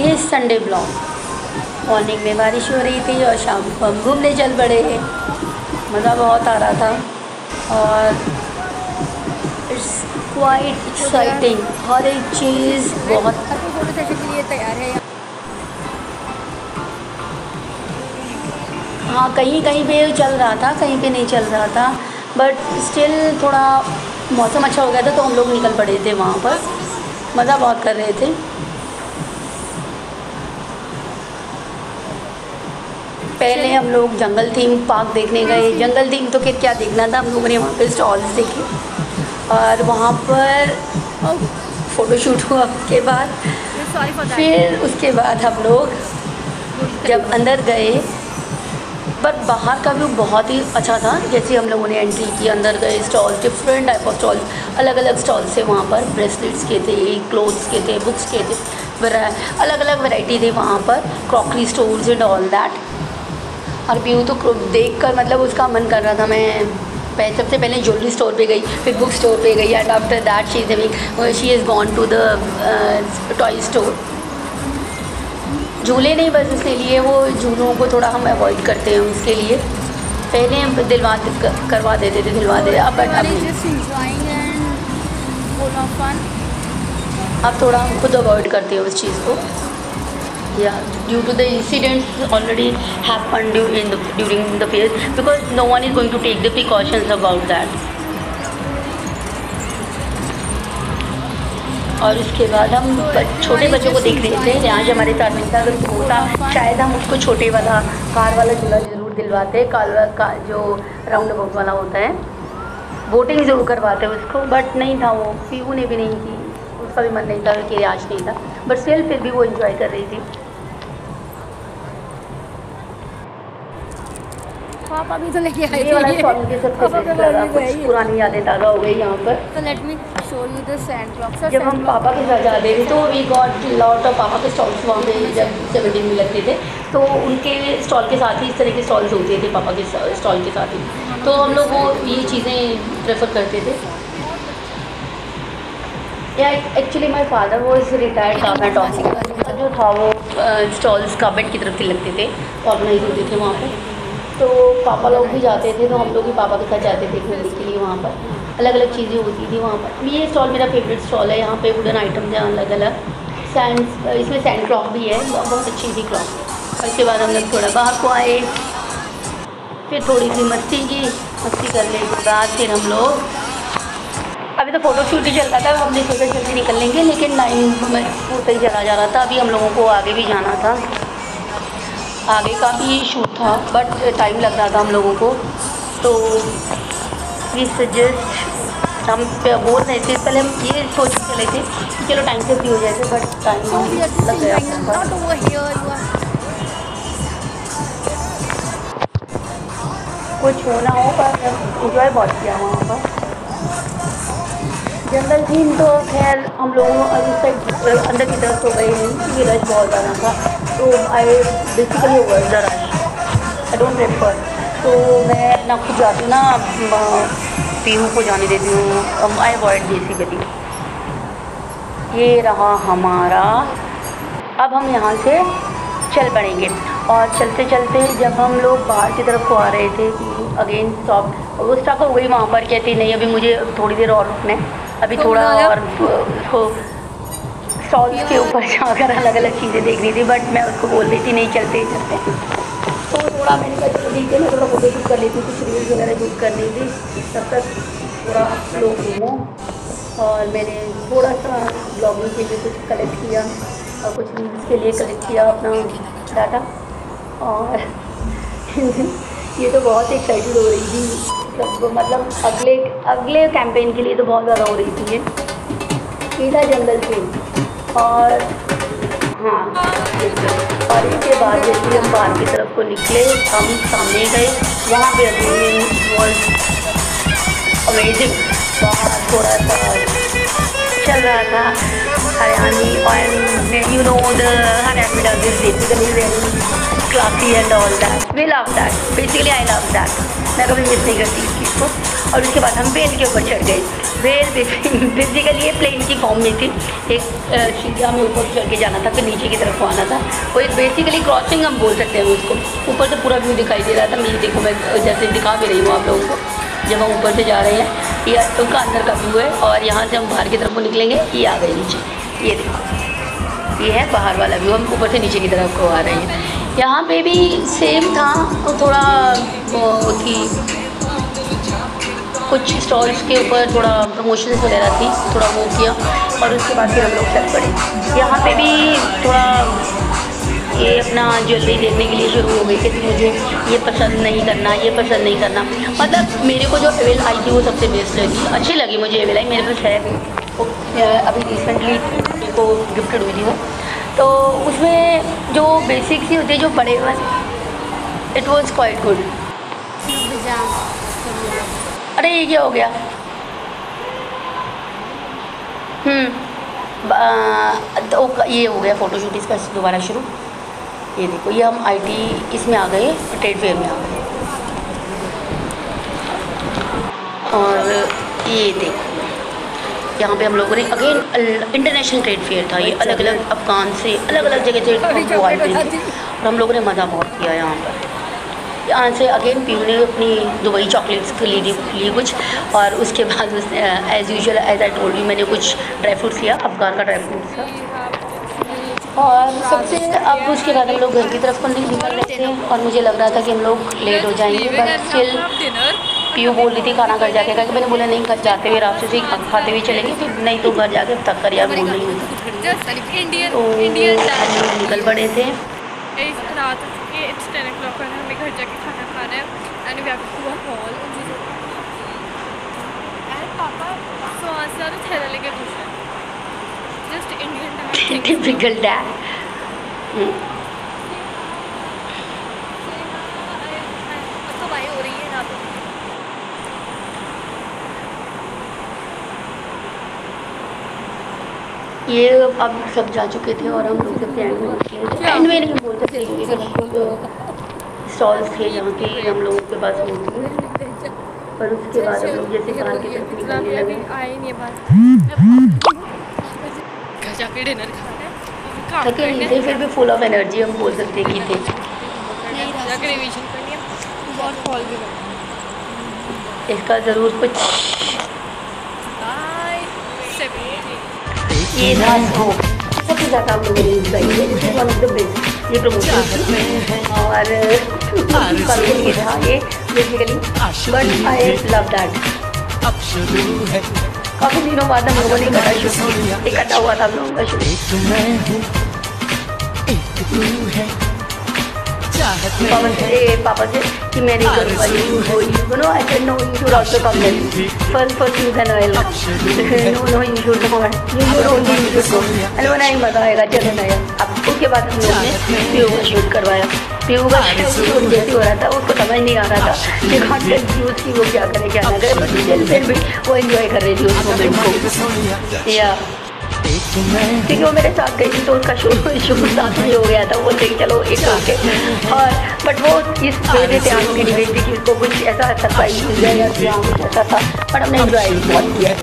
ये Sunday blog. Morning में बारिश हो रही थी और शाम को हम घूमने चल पड़े हैं। मज़ा बहुत आ रहा था और इट्स क्वाइट एक्साइटिंग। हर एक चीज़ बहुत फोटो सेशन के लिए तैयार है। हाँ, कहीं कहीं पे चल रहा था, कहीं पे नहीं चल रहा था, बट स्टिल थोड़ा मौसम अच्छा हो गया था तो हम लोग निकल पड़े थे वहाँ पर। मज़ा बहुत कर रहे थे। पहले हम लोग जंगल थीम पार्क देखने गए। जंगल थीम तो क्या देखना था, हम लोगों ने वहाँ पे स्टॉल्स देखे और वहाँ पर फ़ोटोशूट हुआ। उसके बाद फिर उसके बाद हम लोग जब अंदर गए, बट बाहर का व्यू बहुत ही अच्छा था। जैसे हम लोगों ने एंट्री की, अंदर गए, stalls, different type of stalls, अलग अलग स्टॉल्स थे वहाँ पर। ब्रेसलेट्स के थे, क्लोथ्स के थे, बुक्स के थे, अलग अलग वैरायटी थी वहाँ पर, crockery stores and all that. और व्यू तो देख कर मतलब उसका मन कर रहा था। मैं सबसे पहले ज्वेलरी स्टोर पे गई, फिर बुक स्टोर पे गई, and after that she is gone to the toy store. झूले नहीं बस उसके लिए, वो झूलों को थोड़ा हम अवॉइड करते हैं। उसके लिए पहले हम करवा देते थे, दिलवा देते, अब थोड़ा हम खुद अवॉइड करते हैं उस चीज़ को। Yeah, due to the incidents already happened during the phase, because no one is going to take the precautions about that. और उसके बाद हम छोटे बच्चों को देख रहे थे। यहाँ हमारे साथ में था, अगर होता शायद हम उसको छोटे वाला कार वाला झूला ज़रूर दिलवाते। कार जो राउंड अबाउट वाला होता है, बोटिंग ज़रूर करवाते उसको, बट नहीं था वो। पीहू ने भी नहीं की, उसका भी मन नहीं था कि आज नहीं था, बट स्टिल फिर भी वो एंजॉय कर रही थी। पापा भी तो लेके आए ये वाला स्टॉल के सबसे बेस्ट लगा, कुछ पुरानी यादें ताज़ा हो गई यहाँ पर। तो let me show you the sand clock. जब हम पापा के साथ जाते थे तो वी गॉट लॉट ऑफ पापा के स्टॉल्स वहाँ पे जब 17 में लगते थे, तो उनके स्टॉल के साथ ही इस तरह के स्टॉल्स होते थे पापा के स्टॉल के साथ ही, तो हम लोग वो ये चीज़ें प्रेफर करते थे। या एक्चुअली माई फादर वो इस रिटायर्ड कारपेंटर ऑफिसर जो था, वो स्टॉल्स कारपेंट की तरफ से लगते थे, ऑर्गेनाइज होते थे वहाँ पर। तो पापा लोग भी जाते थे, तो हम लोग भी पापा के साथ जाते थे घूमने के लिए। वहाँ पर अलग अलग चीज़ें होती थी वहाँ पर। ये स्टॉल मेरा फेवरेट स्टॉल है। यहाँ पे वुडन आइटम्स हैं अलग अलग, इसमें सैंड क्लॉक भी है, बहुत अच्छी थी क्लॉक। उसके बाद हम लोग थोड़ा बाहर को आए, फिर थोड़ी सी मस्ती करने के बाद फिर हम लोग, अभी तो फ़ोटो शूट ही चल रहा था, हमने सोचा जल्दी निकल लेंगे, लेकिन टाइम होता ही चला जा रहा था। अभी हम लोगों को आगे भी जाना था, आगे का भी शूट था, बट टाइम लग रहा था हम लोगों को। तो वी सजेस्ट, हम बोल रहे थे पहले, हम ये सोच के चले थे कि चलो टाइम से फ्री हो जाए थे, बट टाइम लग गया था। कुछ होना हो पर इंजॉय बहुत किया वहाँ पर। जंगल थीम तो खैर हम लोगों उस साइड अंदर की तरफ तो गए नहीं क्योंकि रश बहुत ज़्यादा था, तो I basically avoid the rush, I don't prefer. तो मैं ना खुद जाती हूँ ना पीहू को जाने देती हूँ, आई अवॉइड बेसिकली। ये रहा हमारा, अब हम यहाँ से चल पड़ेंगे। और चलते चलते जब हम लोग बाहर की तरफ को आ रहे थे, अगेन स्टॉप, वो स्टॉप हो गई वहाँ पर, कहती नहीं अभी मुझे थोड़ी देर और रुकना है, अभी थोड़ा और उसको स्टॉल्स के ऊपर जाकर अलग अलग चीज़ें देखनी थी, बट मैं उसको बोल रही थी नहीं चलते। तो थोड़ा मैंने कहा चलो ठीक है, मैं थोड़ा फोटो शूट कर लेती हूँ, कुछ रील्स वगैरह शूट करनी थी, तब तक थोड़ा लोग घूमो। और मैंने थोड़ा सा ब्लॉगिंग के लिए कुछ कलेक्ट किया और कुछ रील्स के लिए कलेक्ट किया अपना डाटा। और ये तो बहुत एक्साइटेड हो रही थी, मतलब अगले कैंपेन के लिए तो बहुत ज़्यादा हो रही थी ये था जंगल थीम। और हाँ, और इसके बाद जैसे हम बाहर की तरफ को निकले, हम सामने गए, वहाँ पे वॉज अमेजिंग। बाहर थोड़ा सा चल रहा था हरियाणी, और यू नो द हरियाणवी डग is basically very classy and all that, we love that, basically I love that, मैं कभी मिस नहीं करती इसकी। उसको, और उसके बाद हम वेल के ऊपर चढ़ गए। वेल बेसिकली ये प्लेन की फॉर्म में थी, एक सीधा में ऊपर चढ़ के जाना था, फिर नीचे की तरफ को आना था। वो एक बेसिकली क्रॉसिंग हम बोल सकते हैं उसको। ऊपर से पूरा व्यू दिखाई दे रहा था। मैं देखो, मैं जैसे दिखा भी रही हूँ आप लोगों को, जब हम ऊपर से जा रहे हैं, ये उनका अंदर का व्यू है, और यहाँ से हम बाहर की तरफ को निकलेंगे, ये आ गए नीचे, ये देखो, ये है बाहर वाला व्यू। हम ऊपर से नीचे की तरफ को आ रहे हैं। यहाँ पे भी सेम था, थोड़ा वो थी, कुछ स्टॉल्स के ऊपर थोड़ा प्रमोशंस वगैरह थी, थोड़ा वो किया, और उसके बाद फिर हम लोग चल पड़े। यहाँ पे भी थोड़ा ये अपना ज्वेलरी देखने के लिए शुरू हो गई कि मुझे ये पसंद नहीं करना, ये पसंद नहीं करना। मतलब मेरे को जो एवेल आई थी वो सबसे बेस्ट लगी, अच्छी लगी मुझे एवेल आई। मेरे पास है वो, अभी रिसेंटली मेरे को गिफ्टेड हुई थी वो। तो उसमें जो बेसिक सी होती है, जो बड़े वाले, इट वॉज क्वाइट गुड। अरे ये क्या हो गया? तो ये हो गया फ़ोटोशूट इसका दोबारा शुरू। ये देखो, ये हम IT इसमें आ गए, ट्रेड फेयर में आ गए, और ये देखो यहाँ पे हम लोगों ने अगेन इंटरनेशनल ट्रेड फेयर था। ये अलग अलग अफगान से, अलग अलग जगह से वो आए थे, और हम लोगों ने मज़ा बहुत किया यहाँ पर। यहाँ से अगेन पीयू ने अपनी दुबई चॉकलेट्स ली कुछ, और उसके बाद as usual as I told you, मैंने कुछ ड्राई फ्रूट्स लिया, अफगान का ड्राई फ्रूट्स था। और सबसे अब उसके बाद हम लोग घर की तरफ को निकल रहे थे, और मुझे लग रहा था कि हम लोग लेट हो जाएंगे, बट स्टिल पीयू बोल रही थी खाना घर जाके खाएंगे। मैंने बोला नहीं, घर जाते हुए रास्ते से ही खाते हुए चलेंगे, फिर नहीं तो घर जाके थक कर यार बोल रही हूँ। तो हम लोग निकल पड़े थे। रात के 10 o'clock और हमें घर जाके खाना खाना है, and we have to go hall and पापा सो आज ज़्यादा थैला लेके खुश है, just Indian dad, typical dad. हवाएं हो रही है रात को। ये अब सब जा चुके थे, और हम लोग सबसे एंड में निकले थे। एंड में नहीं बोल सकते, स्टॉल्स थे जहाँ के हम लोगों के पास होती है, और उसके बाद हम लोग जैसे बाहर की तरफ निकलने लगे। आए नहीं बात, घर जाके डिनर खाना है, थके नहीं थे, फिर भी फुल ऑफ एनर्जी हम बोल सकते कि थे। जाके रिवीजन करनी है, बहुत कॉल भी करना इसका ज़रूर कुछ ये था हो सबसे ज़्यादा हम लोगों ने इंजॉय किया, वन ऑफ द बेस्ट ये प्रमोशन। और ये था ये basically, but I love that. काफ़ी दिनों बाद हम लोगों ने इकट्ठा हुआ था हम लोगों का शूट। पापा से कि मैं नहीं करूँगा, you know I said no, you should also come then first use an oil, no you should not, you should only you should go. अरे वो नहीं, मज़ा आएगा, चलो नया। अब उसके बाद हम लोग ने पीयू का शूट करवाया। पीयू का शूट जैसे हो रहा था, उसको समझ नहीं आ रहा था कि कॉन्टेंट यूज़ की वो क्या करे क्या ना करे, बट फिर भी वो एंजॉय कर रही थी उस मोमेंट को, या क्योंकि वो मेरे साथ गई थी, तो उसका शूट साथ में हो गया था। वो बोलते चलो एक ओके, और बट वो इस वजह से आने की डिबेट थी कि उसको कुछ ऐसा सरप्राइज मिल जाएगा, ऐसा था, बट हमने एंजॉय बहुत किया।